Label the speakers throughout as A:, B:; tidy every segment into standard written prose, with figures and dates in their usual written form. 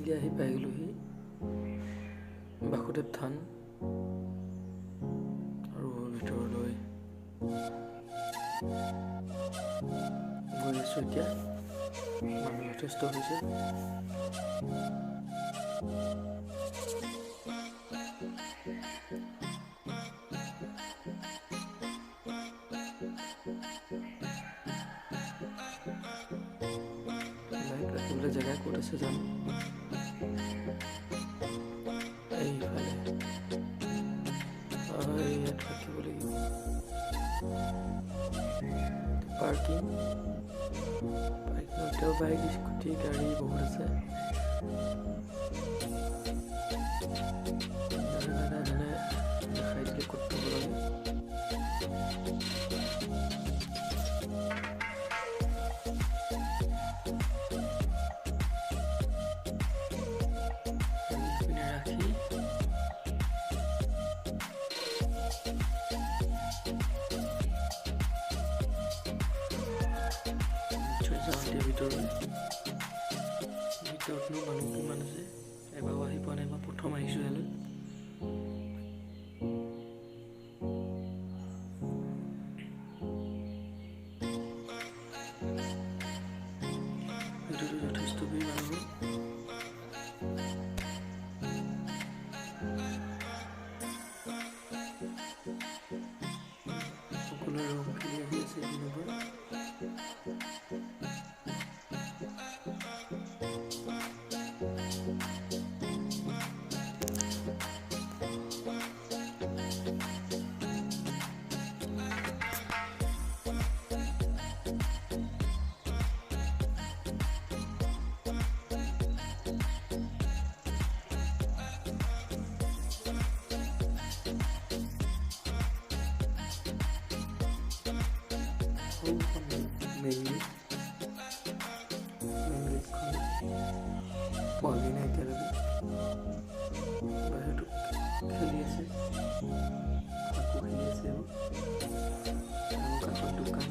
A: Finally আহি পাই গ'লোহি বাসুদেৱ থান আৰু ভিতৰলৈ গৈ আছোঁ এতিয়া। মানুহ যথেষ্ট হৈছে। লাইট ৰাখিবলৈ জেগা ক'ত আছে জানো। এইফালে ইয়াত ৰাখিব লাগিব। পাৰ্কিং এতিয়াও বাইক স্কুটি গাড়ী বহুত আছে। দেখাই দিলে ক'ত থ'ব লাগে। ৰাখি ভিতৰতনো মানুহ কিমান আছে। এবাৰো আহি পোৱা নাই, মই প্ৰথম আহিছোঁ ইয়ালৈ। ভিতৰতো যথেষ্ট ভিৰ মানুহ। সকলোৱে ৰং খেলি আহি আছে দিনৰ পৰা। পোৱালি নাই এতিয়ালৈকে। বাহিৰতো খেলি আছে, আকৌ খেলি আছে আৰু কাষত দোকান।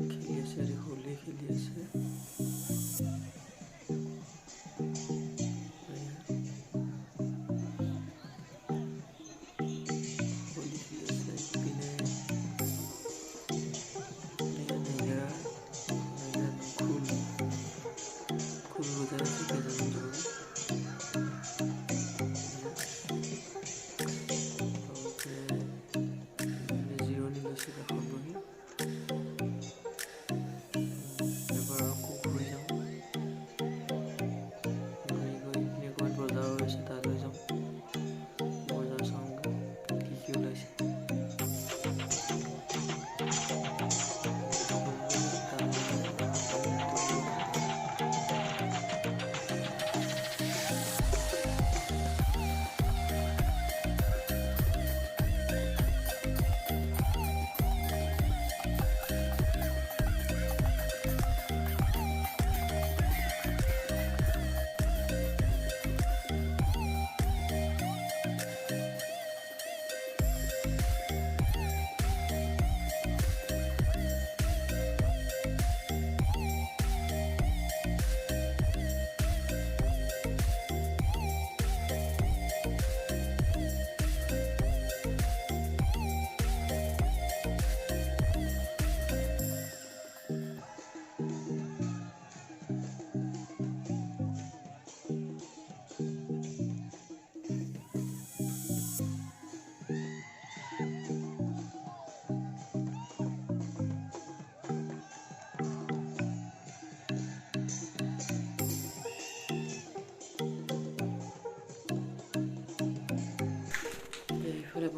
A: হোলী খেলি আছে। হোলী খেলি আছে।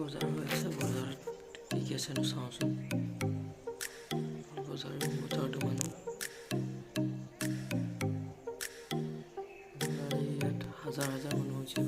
A: বজাৰ হৈ আছে বজাৰত কি কি আছেনো চাওঁচোন বজাৰতো মানুহ ইয়াত হাজাৰ হাজাৰ মানুহ হৈছে